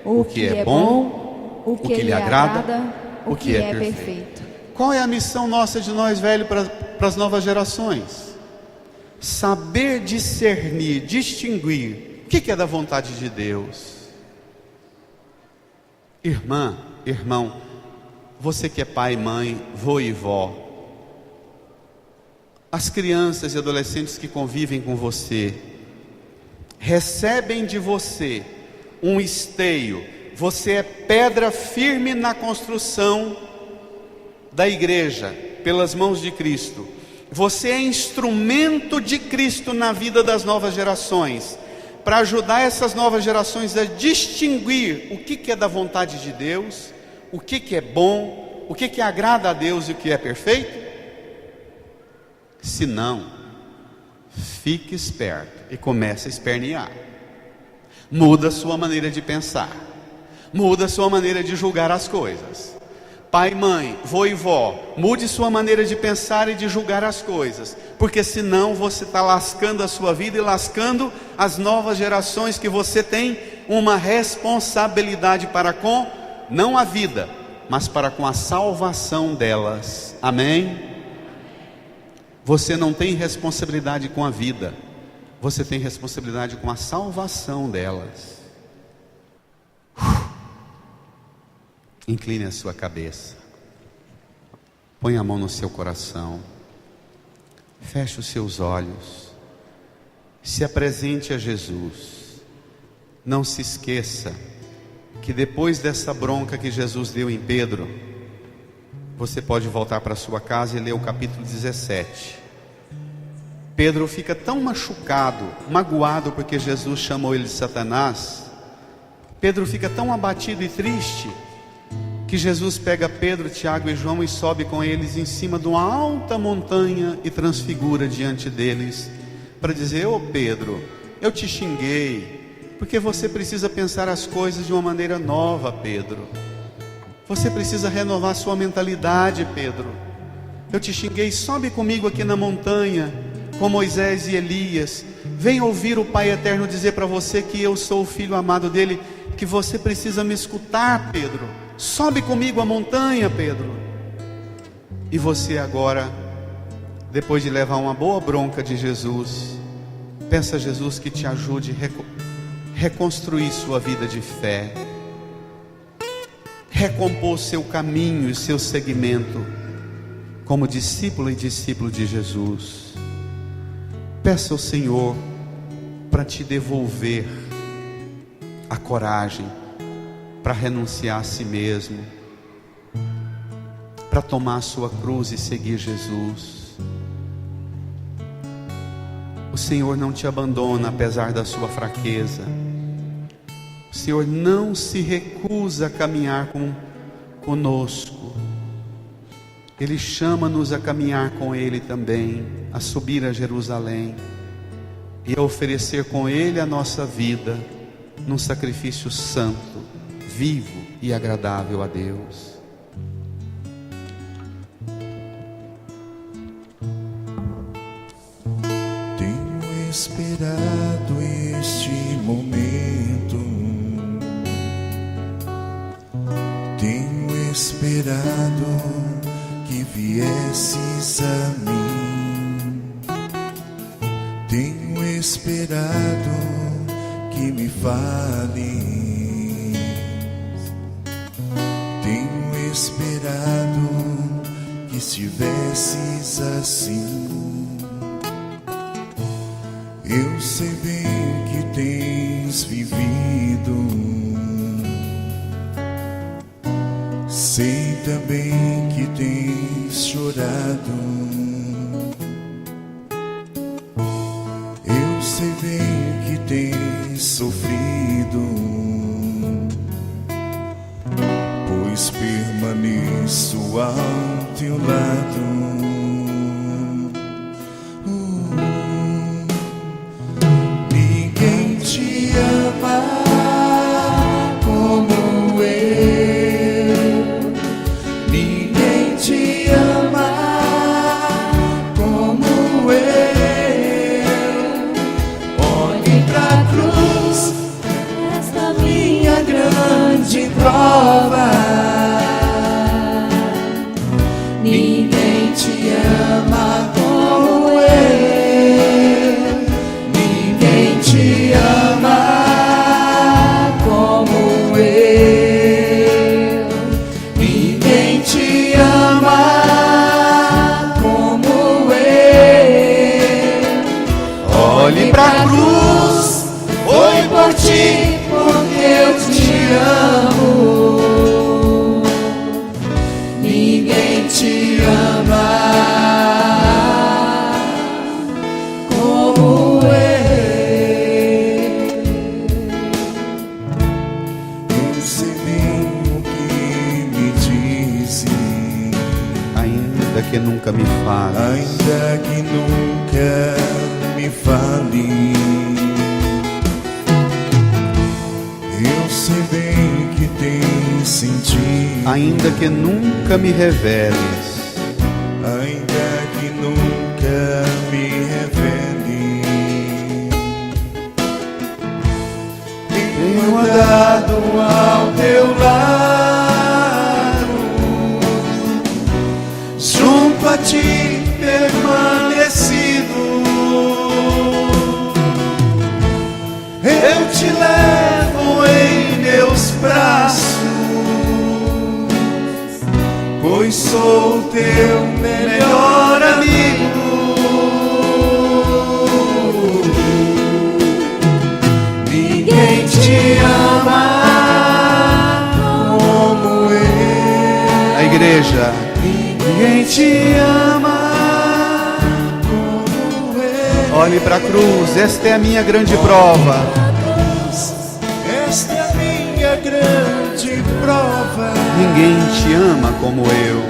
o que é bom, o que lhe agrada, o que é perfeito. Qual é a missão nossa de nós velhos para as novas gerações? Saber discernir, distinguir o que é da vontade de Deus. Irmã, irmão, você que é pai, mãe, vô e vó, as crianças e adolescentes que convivem com você, recebem de você um esteio. Você é pedra firme na construção da igreja, pelas mãos de Cristo. Você é instrumento de Cristo na vida das novas gerações, para ajudar essas novas gerações a distinguir o que é da vontade de Deus, o que é bom, o que agrada a Deus e o que é perfeito. Se não, fique esperto e comece a espernear. Muda a sua maneira de pensar, muda a sua maneira de julgar as coisas. Pai, mãe, vô e vó, mude sua maneira de pensar e de julgar as coisas, porque senão você está lascando a sua vida e lascando as novas gerações que você tem uma responsabilidade para com, não a vida, mas para com a salvação delas. Amém? Você não tem responsabilidade com a vida, você tem responsabilidade com a salvação delas. Incline a sua cabeça, põe a mão no seu coração, feche os seus olhos, se apresente a Jesus. Não se esqueça que depois dessa bronca que Jesus deu em Pedro, você pode voltar para sua casa e ler o capítulo 17. Pedro fica tão machucado, magoado porque Jesus chamou ele de Satanás. Pedro fica tão abatido e triste, que Jesus pega Pedro, Tiago e João e sobe com eles em cima de uma alta montanha e transfigura diante deles, para dizer: ô Pedro, eu te xinguei, porque você precisa pensar as coisas de uma maneira nova, Pedro. Você precisa renovar sua mentalidade, Pedro. Eu te xinguei, sobe comigo aqui na montanha, com Moisés e Elias. Vem ouvir o Pai Eterno dizer para você que eu sou o filho amado dele, que você precisa me escutar, Pedro. Sobe comigo a montanha, Pedro. E você agora, depois de levar uma boa bronca de Jesus, peça a Jesus que te ajude a reconstruir sua vida de fé, recompor seu caminho e seu segmento como discípulo e discípulo de Jesus. Peça ao Senhor para te devolver a coragem para renunciar a si mesmo, para tomar a sua cruz e seguir Jesus. O Senhor não te abandona apesar da sua fraqueza. O Senhor não se recusa a caminhar conosco. Ele chama-nos a caminhar com Ele também, a subir a Jerusalém e a oferecer com Ele a nossa vida num sacrifício santo, vivo e agradável a Deus. Tenho esperado este momento, tenho esperado que viesses a mim, tenho esperado que me fales, tenho esperado que estivesses assim. Eu sei bem que tens vivido, sei também que tens chorado. Eu sei bem que tens sofrido, pois permaneço ao teu lado. Ninguém te ama como eu, ninguém te ama como eu. Olhe pra cruz, esta minha grande prova. Ninguém te ama como eu, ninguém te ama como eu, ninguém te ama como eu. Olhe pra cruz, foi por ti, porque eu te amo. Ninguém te ama como eu. Eu sei bem o que me disse, Ainda que nunca me fale, ainda que nunca me fale. Eu sei bem que tem sentido, ainda que nunca me reveles, ainda que nunca me revele. Tenho andado ao teu lado, junto a ti permanecido. Eu te levo em meus braços, pois sou teu melhor amigo. Ninguém te ama como eu. a igreja, Ninguém te ama como eu. olhe para a cruz, esta é a minha grande prova. Esta é a minha grande prova. Ninguém te ama como eu.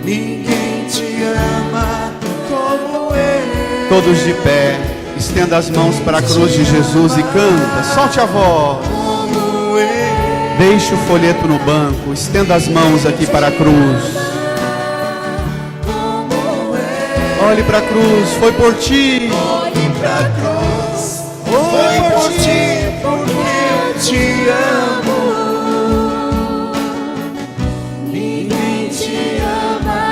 Ninguém te ama como eu. Todos de pé, estenda as mãos para a cruz de Jesus e canta, solte a voz. Como eu. Deixe o folheto no banco, estenda as mãos aqui para a cruz. Olhe para a cruz, foi por ti. Olhe pra cruz, foi por ti, porque eu te amo. Ninguém te ama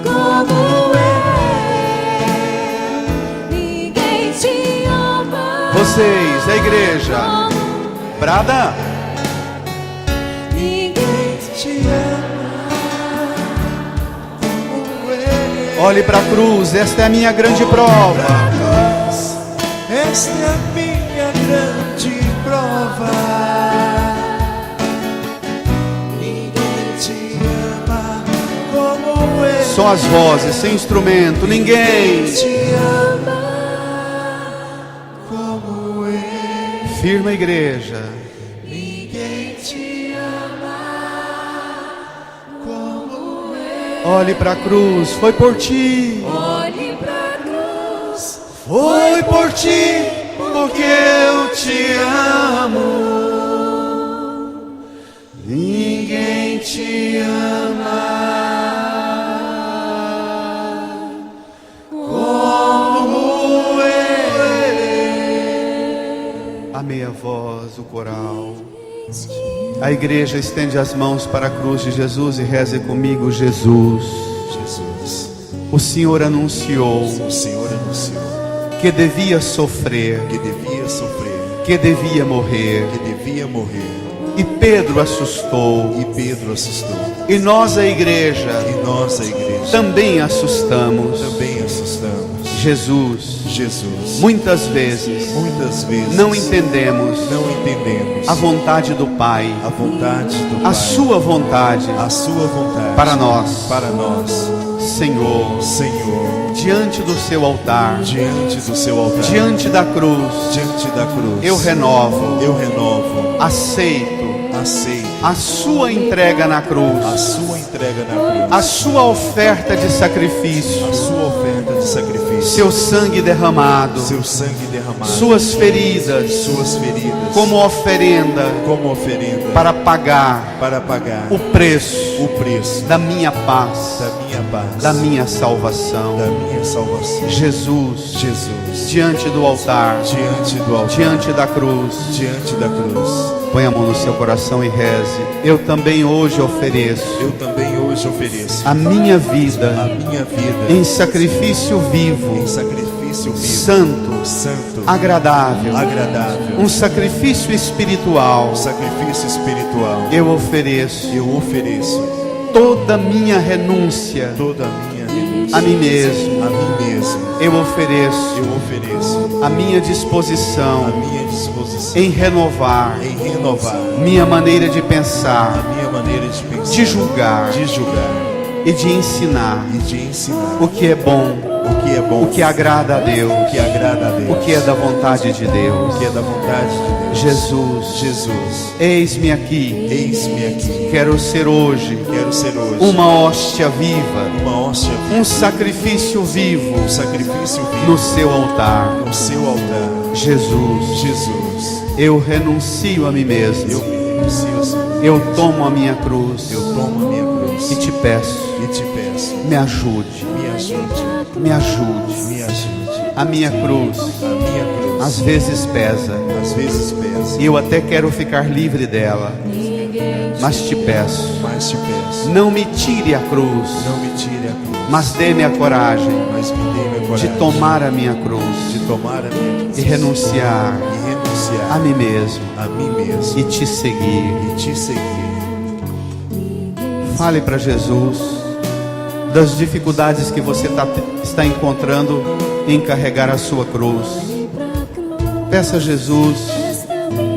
como eu. Ninguém te igreja. Brada. Ninguém te ama como Ele. Olhe para a cruz, esta é a minha grande prova. Esta é a minha grande prova. Ninguém te ama como Ele. Só as vozes, sem instrumento, ninguém te ama como Ele. Firma, igreja. Ninguém te ama como Ele. Olhe para a cruz, foi por ti. olhe pra cruz. Foi por ti, porque eu te amo. Ninguém te ama como Ele. Amei a voz, o coral. A igreja estende as mãos para a cruz de Jesus e reze comigo. Jesus, Jesus, o Senhor anunciou o Senhor anunciou que devia sofrer, que devia sofrer, que devia morrer. que devia morrer. E Pedro assustou. E Pedro assustou. E nós, a igreja, E nós, a igreja, também assustamos. também assustamos. Jesus, Jesus, muitas vezes não não entendemos entendemos a vontade do Pai, a vontade do a Pai, sua vontade a sua vontade para nós. para nós. Senhor, Senhor, diante do seu altar, diante do seu altar, diante da cruz, diante da cruz, eu renovo, aceito a sua entrega na cruz, a sua entrega na cruz, a sua oferta de sacrifício, a sua oferta de sacrifício, seu sangue derramado, seu sangue derramado, suas feridas, como oferenda para pagar o preço o preço da minha paz, da minha salvação. Jesus, diante do altar, diante da cruz, põe a mão no seu coração e reze. Eu também hoje ofereço a minha vida em sacrifício vivo, santo, agradável, um sacrifício espiritual. Eu ofereço toda a minha renúncia a mim mesmo. Eu ofereço a minha disposição em renovar minha maneira de pensar, de julgar e de ensinar o que é bom, o que agrada a Deus, o que é da vontade de Deus. Jesus, eis-me aqui. Quero ser hoje uma hóstia viva, um sacrifício vivo no seu altar. Jesus, eu renuncio a mim mesmo. Eu tomo a minha cruz e te peço, me ajude. A minha cruz às vezes pesa, e eu até quero ficar livre dela, mas te peço, não me tire a cruz, mas dê-me a coragem de tomar a minha cruz e renunciar a mim mesmo e te seguir. Fale para Jesus das dificuldades que você está encontrando em carregar a sua cruz. Peça a Jesus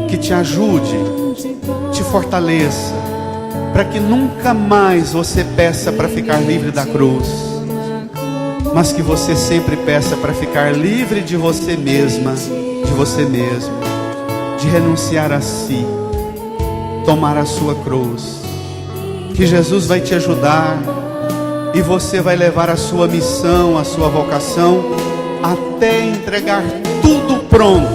que te ajude, te fortaleça, para que nunca mais você peça para ficar livre da cruz, mas que você sempre peça para ficar livre de você mesma, de você mesmo, de renunciar a si, tomar a sua cruz. Que Jesus vai te ajudar e você vai levar a sua missão, a sua vocação, até entregar tudo pronto,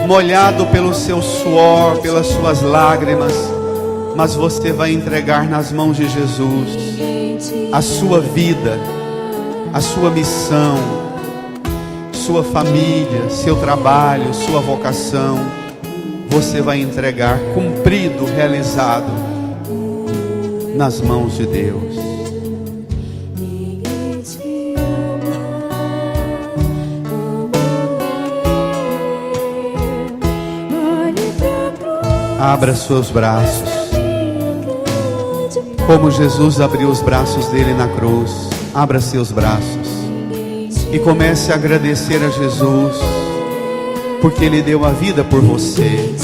molhado pelo seu suor, pelas suas lágrimas, mas você vai entregar nas mãos de Jesus a sua vida, a sua missão, sua família, seu trabalho, sua vocação. Você vai entregar cumprido, realizado, nas mãos de Deus. Abra seus braços, como Jesus abriu os braços dele na cruz. Abra seus braços e comece a agradecer a Jesus, porque Ele deu a vida por você,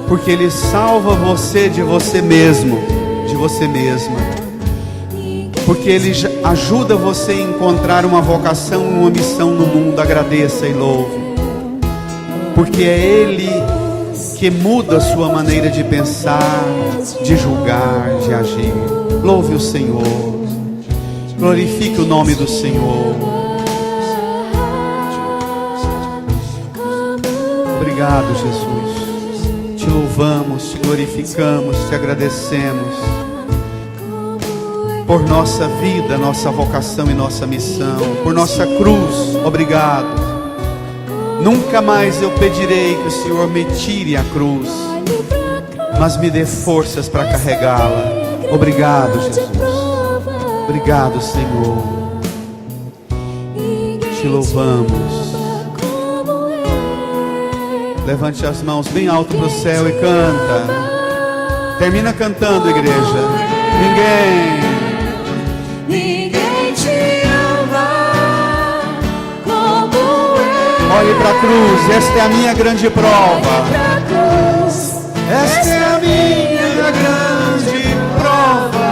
porque Ele salva você de você mesmo, de você mesma, porque Ele ajuda você a encontrar uma vocação, uma missão no mundo. Agradeça e louve, porque é Ele que muda a sua maneira de pensar, de julgar, de agir. Louve o Senhor, glorifique o nome do Senhor. Obrigado, Jesus. Te louvamos, te glorificamos, te agradecemos por nossa vida, nossa vocação e nossa missão, por nossa cruz. Obrigado. Nunca mais eu pedirei que o Senhor me tire a cruz, mas me dê forças para carregá-la. Obrigado, Jesus. Obrigado, Senhor. Te louvamos. Levante as mãos bem alto para o céu e canta. Termina cantando, igreja. Ninguém te ama como eu. Olhe para a cruz, esta é a minha grande prova. Esta é a minha grande prova.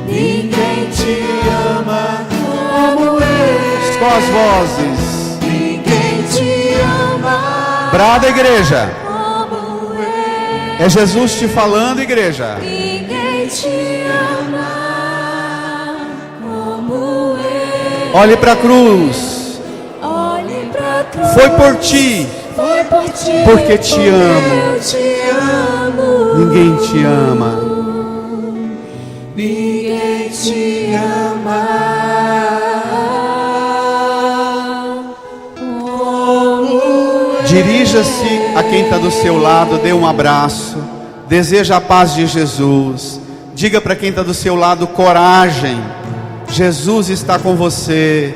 Ninguém te ama como eu. Só as vozes. Ninguém te ama Brada, igreja. como eu. É Jesus te falando, igreja. Ninguém te ama como eu. Olhe para a cruz. Olhe pra cruz. Foi por ti. Foi por ti. Porque te amo. Eu te amo. Ninguém te ama. Ninguém te ama como eu. Dirija-se a quem está do seu lado, dê um abraço, deseja a paz de Jesus. Diga para quem está do seu lado: coragem, Jesus está com você.